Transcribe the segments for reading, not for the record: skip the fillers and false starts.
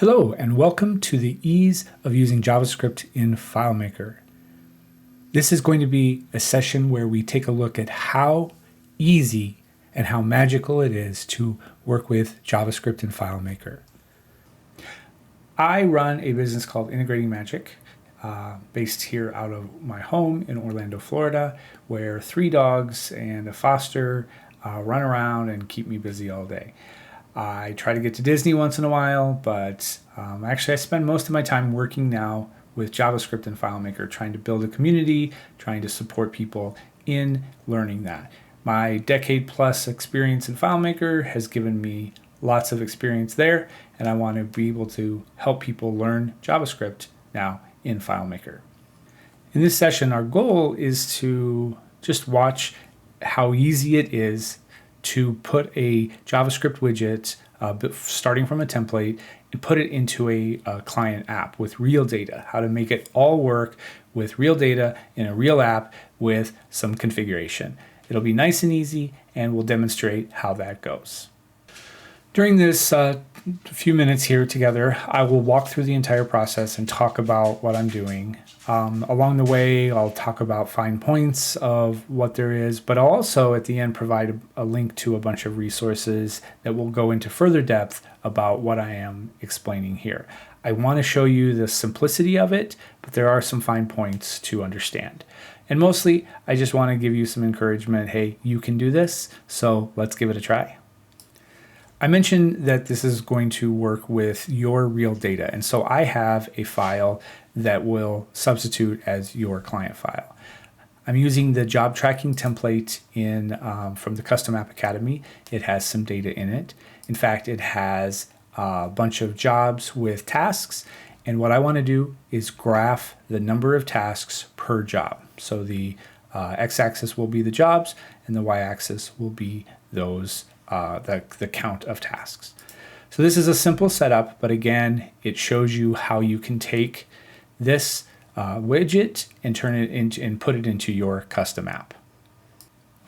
Hello and welcome to the ease of using JavaScript in FileMaker. This is going to be a session where we take a look at how easy and how magical it is to work with JavaScript in FileMaker. I run a business called Integrating Magic, based here out of my home in Orlando, Florida, where 3 dogs and a foster run around and keep me busy all day. I try to get to Disney once in a while, but actually I spend most of my time working now with JavaScript and FileMaker, trying to build a community, trying to support people in learning that. My decade-plus experience in FileMaker has given me lots of experience there, and I want to be able to help people learn JavaScript now in FileMaker. In this session, our goal is to just watch how easy it is to put a JavaScript widget starting from a template and put it into a client app with real data, how to make it all work with real data in a real app with some configuration. It'll be nice and easy, and we'll demonstrate how that goes. During this few minutes here together, I will walk through the entire process and talk about what I'm doing. Along the way, I'll talk about fine points of what there is, but I'll also at the end provide a link to a bunch of resources that will go into further depth about what I am explaining here. I want to show you the simplicity of it, but there are some fine points to understand. And mostly, I just want to give you some encouragement. Hey, you can do this, so let's give it a try. I mentioned that this is going to work with your real data, and so I have a file that will substitute as your client file. I'm using the job tracking template from the Custom App Academy. It has some data in it. In fact, it has a bunch of jobs with tasks, and what I want to do is graph the number of tasks per job. So the x-axis will be the jobs, and the y-axis will be those the count of tasks. So this is a simple setup, but again, it shows you how you can take this widget and turn it into and put it into your custom app.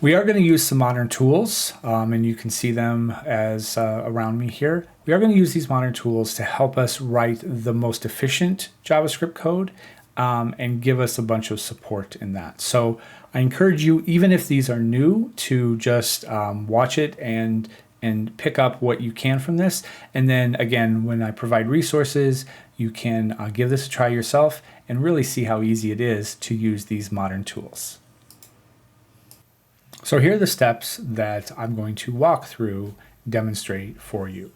We are going to use some modern tools, and you can see them as around me here. We are going to use these modern tools to help us write the most efficient JavaScript code and give us a bunch of support in that. So I encourage you, even if these are new, to just watch it and pick up what you can from this. And then again, when I provide resources, you can give this a try yourself and really see how easy it is to use these modern tools. So here are the steps that I'm going to walk through, demonstrate for you.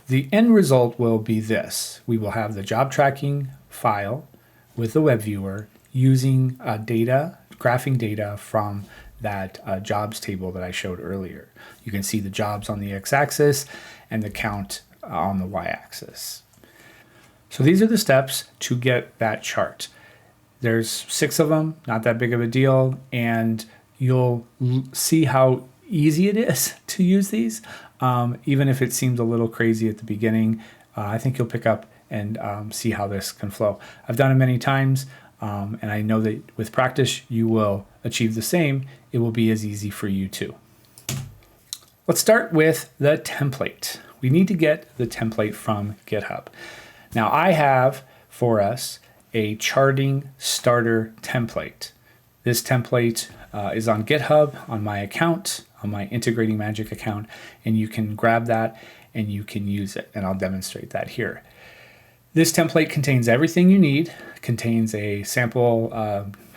The end result will be this. We will have the job tracking file with the web viewer using graphing data from that jobs table that I showed earlier. You can see the jobs on the x-axis and the count on the y-axis. So these are the steps to get that chart. There's 6 of them, not that big of a deal, and you'll see how easy it is to use these. Even if it seems a little crazy at the beginning, I think you'll pick up and see how this can flow. I've done it many times, and I know that with practice you will achieve the same. It will be as easy for you too. Let's start with the template. We need to get the template from GitHub. Now I have for us a charting starter template. This template is on GitHub, on my account, on my Integrating Magic account, and you can grab that and you can use it, and I'll demonstrate that here. This template contains everything you need. It contains a sample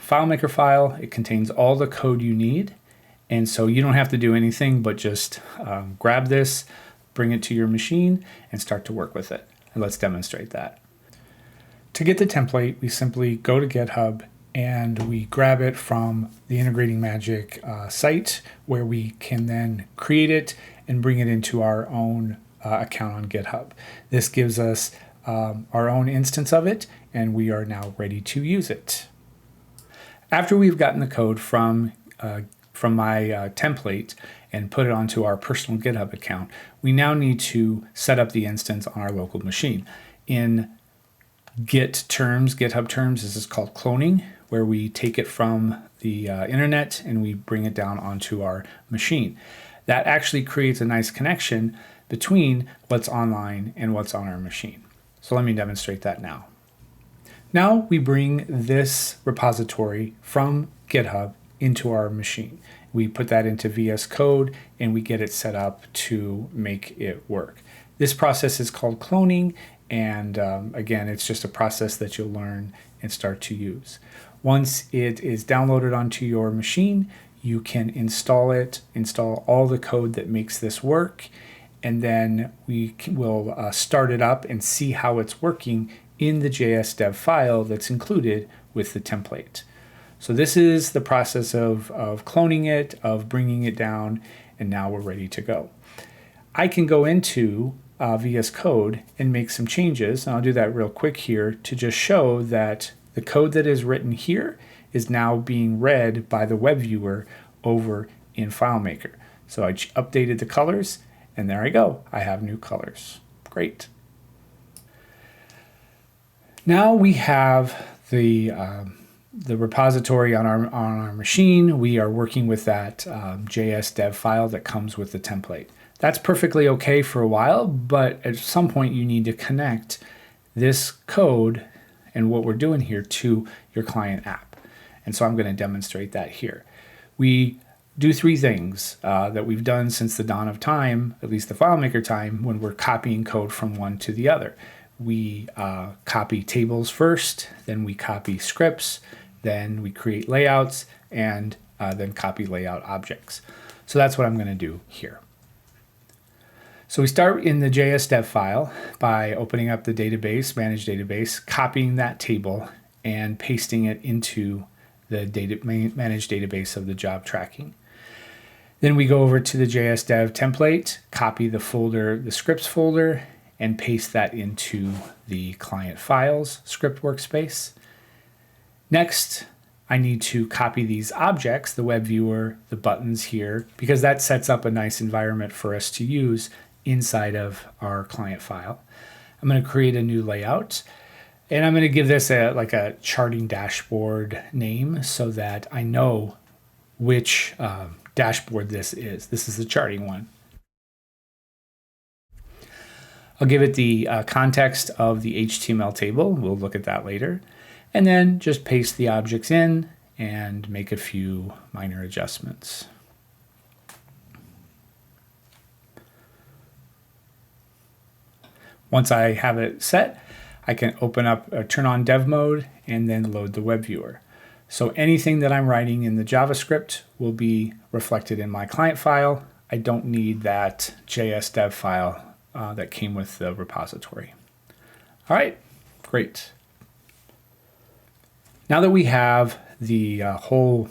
FileMaker file. It contains all the code you need. And so you don't have to do anything but just grab this, bring it to your machine, and start to work with it. And let's demonstrate that. To get the template, we simply go to GitHub and we grab it from the Integrating Magic site, where we can then create it and bring it into our own account on GitHub. This gives us our own instance of it, and we are now ready to use it. After we've gotten the code from my template and put it onto our personal GitHub account, we now need to set up the instance on our local machine. In GitHub terms, this is called cloning, where we take it from the internet and we bring it down onto our machine. That actually creates a nice connection between what's online and what's on our machine. So let me demonstrate that now. Now we bring this repository from GitHub into our machine. We put that into VS Code and we get it set up to make it work. This process is called cloning, and again, it's just a process that you'll learn and start to use. Once it is downloaded onto your machine, you can install it, install all the code that makes this work, and then we will start it up and see how it's working in the JS dev file that's included with the template. So this is the process of cloning it, of bringing it down, and now we're ready to go. I can go into VS Code and make some changes, and I'll do that real quick here to just show that the code that is written here is now being read by the web viewer over in FileMaker. So I updated the colors, and there I go. I have new colors. Great. Now we have the repository on our machine. We are working with that JS dev file that comes with the template. That's perfectly okay for a while, but at some point you need to connect this code and what we're doing here to your client app. And so I'm going to demonstrate that here. We do three things that we've done since the dawn of time, at least the FileMaker time, when we're copying code from one to the other. We copy tables first, then we copy scripts, then we create layouts, and then copy layout objects. So that's what I'm going to do here. So we start in the JS dev file by opening up the database, manage database, copying that table, and pasting it into the managed database of the job tracking. Then we go over to the JS dev template, copy the folder, the scripts folder, and paste that into the client files script workspace. Next, I need to copy these objects, the web viewer, the buttons here, because that sets up a nice environment for us to use inside of our client file. I'm going to create a new layout, and I'm going to give this like a charting dashboard name so that I know which dashboard this is. This is the charting one. I'll give it the context of the HTML table. We'll look at that later. And then just paste the objects in and make a few minor adjustments. Once I have it set, I can open up, turn on dev mode, and then load the web viewer. So anything that I'm writing in the JavaScript will be reflected in my client file. I don't need that JS dev file that came with the repository. All right, great. Now that we have the whole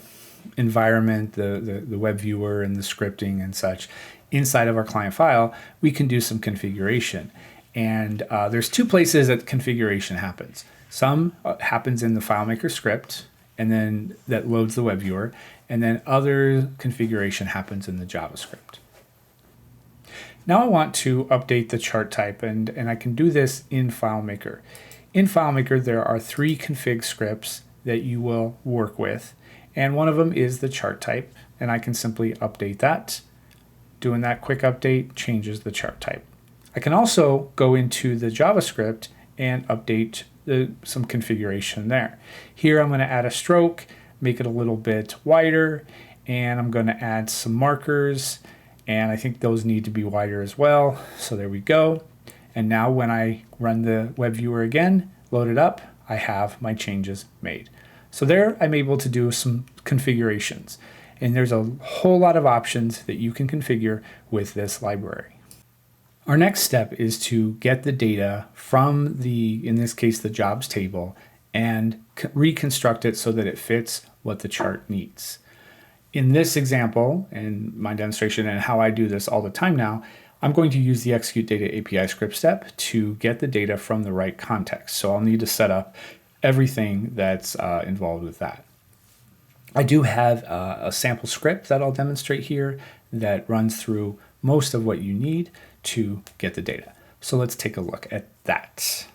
environment, the web viewer and the scripting and such inside of our client file, we can do some configuration. And there's two places that configuration happens. Some happens in the FileMaker script, and then that loads the web viewer, and then other configuration happens in the JavaScript. Now I want to update the chart type, and I can do this in FileMaker. In FileMaker, there are three config scripts that you will work with, and one of them is the chart type, and I can simply update that. Doing that quick update changes the chart type. I can also go into the JavaScript and update some configuration there. Here I'm going to add a stroke, make it a little bit wider, and I'm going to add some markers, and I think those need to be wider as well. So there we go. And now when I run the web viewer again, load it up, I have my changes made. So there I'm able to do some configurations. And there's a whole lot of options that you can configure with this library. Our next step is to get the data from in this case, the jobs table, and reconstruct it so that it fits what the chart needs. In this example, and my demonstration and how I do this all the time now, I'm going to use the execute data API script step to get the data from the right context. So I'll need to set up everything that's involved with that. I do have a sample script that I'll demonstrate here that runs through most of what you need to get the data. So let's take a look at that.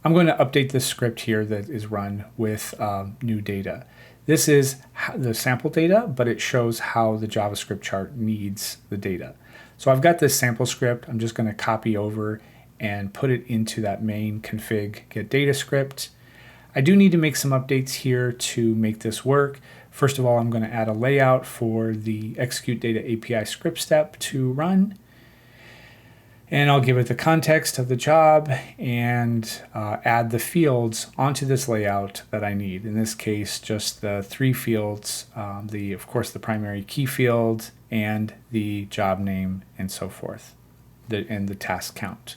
I'm going to update this script here that is run with new data. This is the sample data, but it shows how the JavaScript chart needs the data. So I've got this sample script. I'm just going to copy over and put it into that main config get data script. I do need to make some updates here to make this work. First of all, I'm going to add a layout for the execute data API script step to run. And I'll give it the context of the job and add the fields onto this layout that I need. In this case, just the 3 fields, of course, the primary key field and the job name and so forth, and the task count.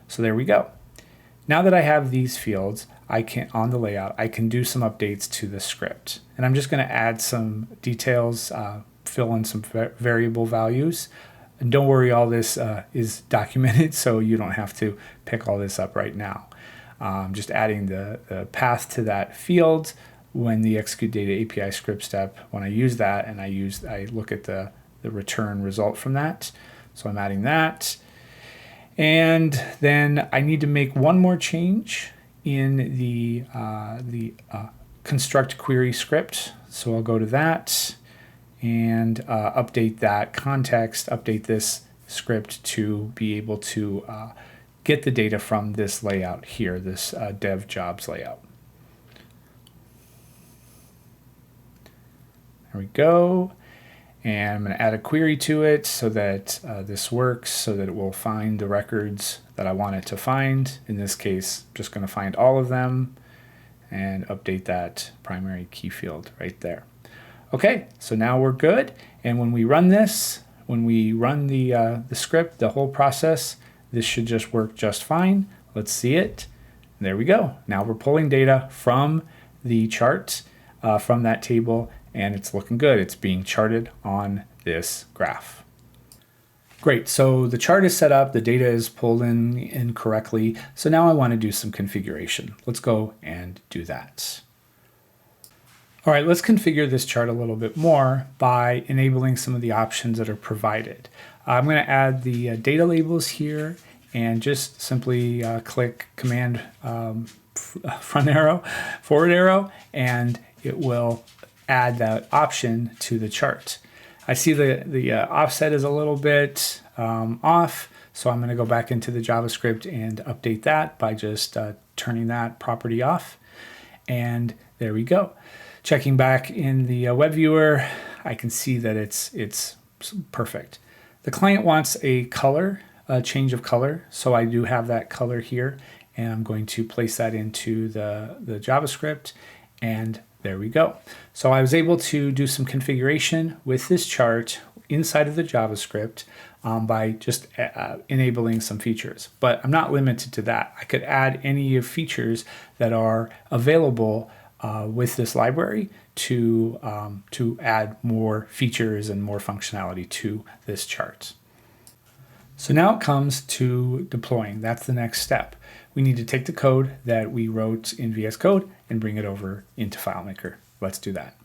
So there we go. Now that I have these fields, on the layout, I can do some updates to the script. And I'm just going to add some details, fill in some variable values. And don't worry, all this is documented, so you don't have to pick all this up right now. Just adding the path to that field when the execute data API script step, when I use that, and I look at the return result from that. So I'm adding that. And then I need to make one more change in the construct query script. So I'll go to that and update that context, update this script to be able to get the data from this layout here, this dev jobs layout. There we go. And I'm going to add a query to it so that this works, so that it will find the records that I want it to find. In this case, I'm just going to find all of them and update that primary key field right there. Okay, so now we're good. And when we run this, when we run the script, the whole process, this should just work just fine. Let's see it. There we go. Now we're pulling data from the chart, from that table, and it's looking good. It's being charted on this graph. Great, so the chart is set up, the data is pulled in correctly. So now I want to do some configuration. Let's go and do that. All right, let's configure this chart a little bit more by enabling some of the options that are provided. I'm going to add the data labels here and just simply click Command front arrow, forward arrow, and it will add that option to the chart. I see the offset is a little bit off, so I'm going to go back into the JavaScript and update that by just turning that property off. And there we go. Checking back in the web viewer, I can see that it's perfect. The client wants a color, a change of color, so I do have that color here, and I'm going to place that into the JavaScript, and there we go. So I was able to do some configuration with this chart inside of the JavaScript by just enabling some features. But I'm not limited to that. I could add any features that are available with this library to add more features and more functionality to this chart. So now it comes to deploying. That's the next step. We need to take the code that we wrote in VS Code and bring it over into FileMaker. Let's do that.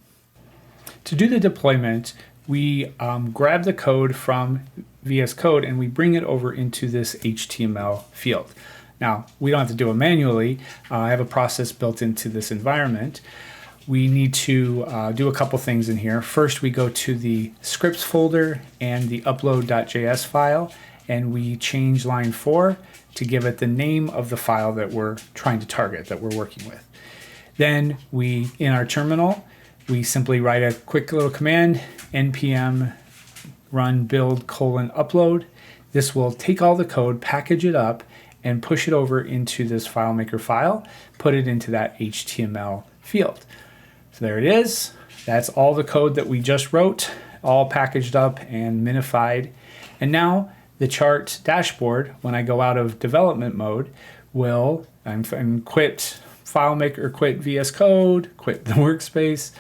To do the deployment, we grab the code from VS Code and we bring it over into this HTML field. Now, we don't have to do it manually. I have a process built into this environment. We need to do a couple things in here. First, we go to the scripts folder and the upload.js file, and we change line 4 to give it the name of the file that we're trying to target, that we're working with. Then in our terminal, we simply write a quick little command, npm run build :upload. This will take all the code, package it up, and push it over into this FileMaker file, put it into that HTML field. So there it is. That's all the code that we just wrote, all packaged up and minified. And now the chart dashboard, when I go out of development mode, will and quit FileMaker, quit VS Code, quit the workspace,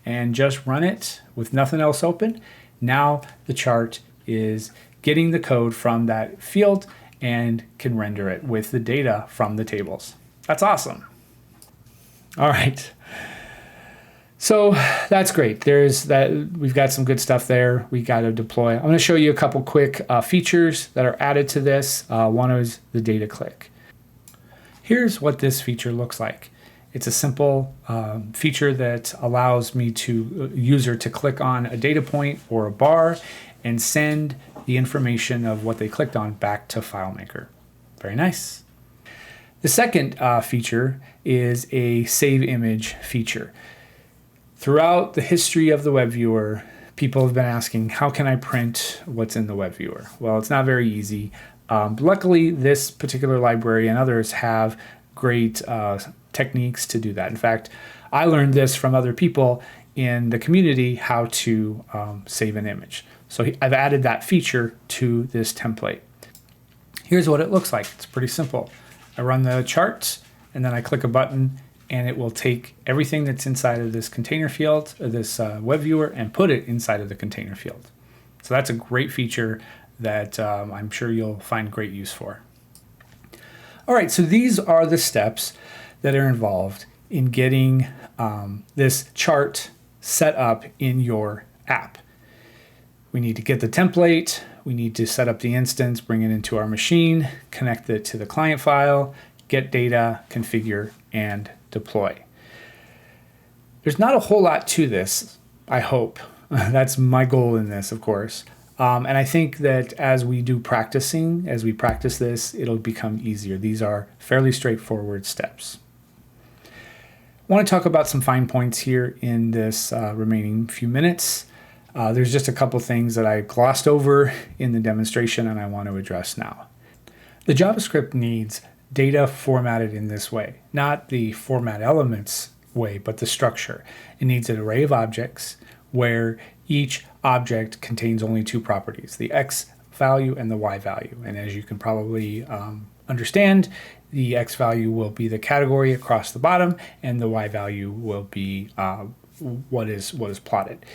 and just run it with nothing else open. Now the chart is getting the code from that field and can render it with the data from the tables. That's awesome. All right. So that's great. We've got some good stuff there. We got to deploy. I'm going to show you a couple quick features that are added to this. One is the data click. Here's what this feature looks like. It's a simple feature that allows me user to click on a data point or a bar and send the information of what they clicked on back to FileMaker. Very nice. The second feature is a save image feature. Throughout the history of the web viewer, people have been asking, how can I print what's in the web viewer? Well, it's not very easy. Luckily, this particular library and others have great techniques to do that. In fact, I learned this from other people in the community, how to save an image. So I've added that feature to this template. Here's what it looks like. It's pretty simple. I run the chart, and then I click a button, and it will take everything that's inside of this container field, this web viewer, and put it inside of the container field. So that's a great feature that I'm sure you'll find great use for. All right, so these are the steps that are involved in getting this chart set up in your app. We need to get the template, we need to set up the instance, bring it into our machine, connect it to the client file, get data, configure, and deploy. There's not a whole lot to this, I hope. That's my goal in this, of course. And I think that as we practice this, it'll become easier. These are fairly straightforward steps. I want to talk about some fine points here in this remaining few minutes. There's just a couple things that I glossed over in the demonstration and I want to address now. The JavaScript needs data formatted in this way, not the format elements way, but the structure. It needs an array of objects where each object contains only two properties, the X value and the Y value. And as you can probably understand, the X value will be the category across the bottom, and the Y value will be what is plotted.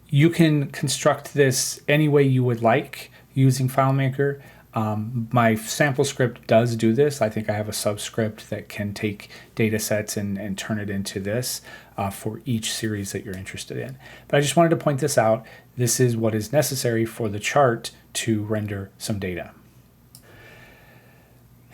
You can construct this any way you would like using FileMaker. My sample script does do this. I think I have a subscript that can take data sets and turn it into this for each series that you're interested in. But I just wanted to point this out. This is what is necessary for the chart to render some data.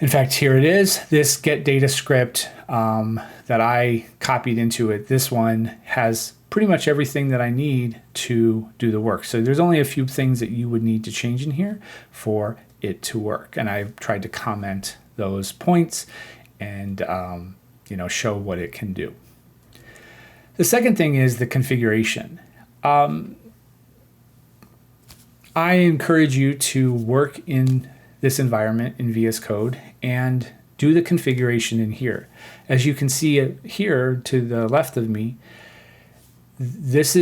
In fact, here it is. This get data script that I copied into it, this one has pretty much everything that I need to do the work. So there's only a few things that you would need to change in here for it to work. And I've tried to comment those points and show what it can do. The second thing is the configuration. I encourage you to work in this environment in VS Code and do the configuration in here. As you can see here to the left of me, this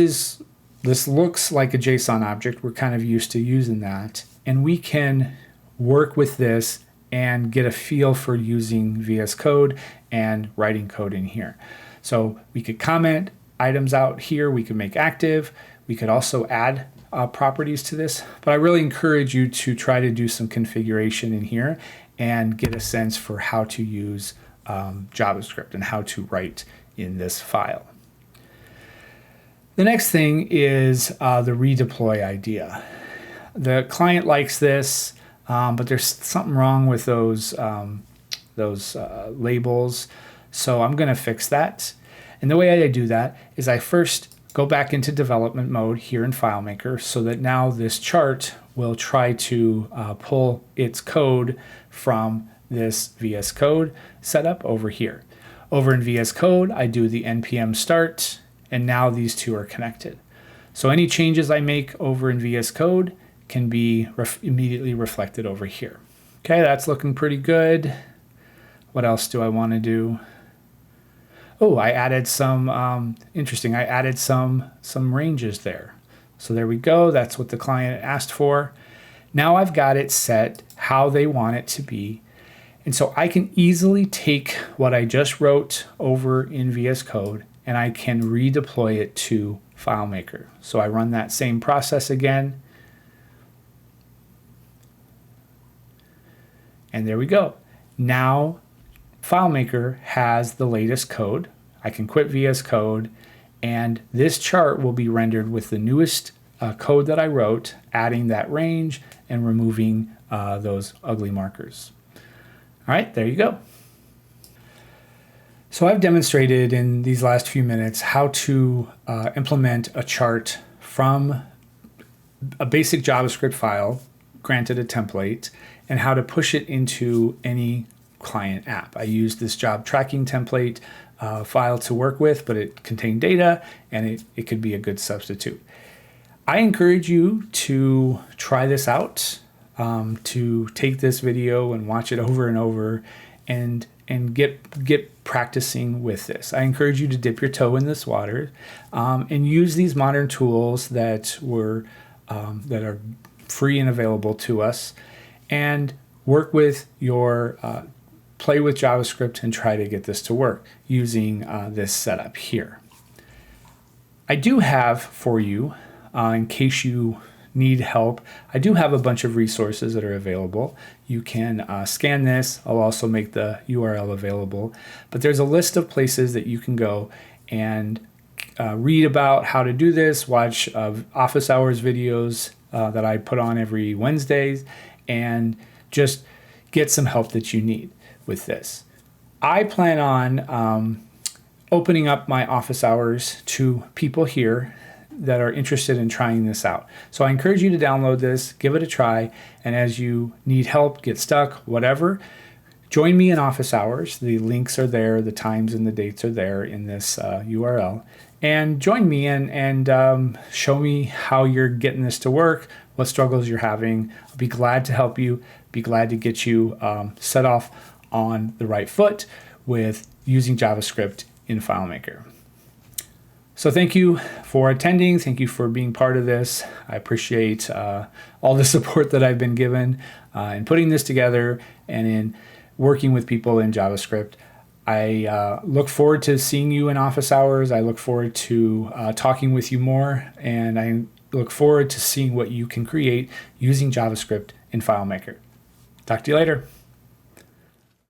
looks like a JSON object. We're kind of used to using that. And we can work with this and get a feel for using VS Code and writing code in here. So we could comment items out here. We could make active. We could also add properties to this. But I really encourage you to try to do some configuration in here and get a sense for how to use JavaScript and how to write in this file. The next thing is the redeploy idea. The client likes this, but there's something wrong with those labels. So I'm going to fix that. And the way I do that is I first go back into development mode here in FileMaker so that now this chart will try to pull its code from this VS Code setup over here. Over in VS Code, I do the npm start, and now these two are connected. So any changes I make over in VS Code can be immediately reflected over here. Okay, that's looking pretty good. What else do I want to do? Oh, I added some, interesting, I added some ranges there. So there we go, that's what the client asked for. Now I've got it set how they want it to be. And so I can easily take what I just wrote over in VS Code and I can redeploy it to FileMaker. So I run that same process again. And there we go. Now FileMaker has the latest code. I can quit VS Code, and this chart will be rendered with the newest code that I wrote, adding that range and removing those ugly markers. All right, there you go. So I've demonstrated in these last few minutes how to implement a chart from a basic JavaScript file granted a template and how to push it into any client app. I used this job tracking template file to work with, but it contained data and it could be a good substitute. I encourage you to try this out, to take this video and watch it over and over and get practicing with this. I encourage you to dip your toe in this water and use these modern tools that are free and available to us, and work with your play with JavaScript and try to get this to work using this setup here. I do have for you, in case you need help, I do have a bunch of resources that are available. You can scan this. I'll also make the URL available. But there's a list of places that you can go and read about how to do this, watch office hours videos that I put on every Wednesdays, and just get some help that you need with this. I plan on opening up my office hours to people here that are interested in trying this out. So I encourage you to download this, give it a try, and as you need help, get stuck, whatever, join me in office hours. The links are there, the times and the dates are there in this URL. And join me and show me how you're getting this to work, what struggles you're having. I'll be glad to help you, be glad to get you set off on the right foot with using JavaScript in FileMaker. So thank you for attending. Thank you for being part of this. I appreciate all the support that I've been given in putting this together and in working with people in JavaScript. I look forward to seeing you in office hours. I look forward to talking with you more, and I look forward to seeing what you can create using JavaScript in FileMaker. Talk to you later.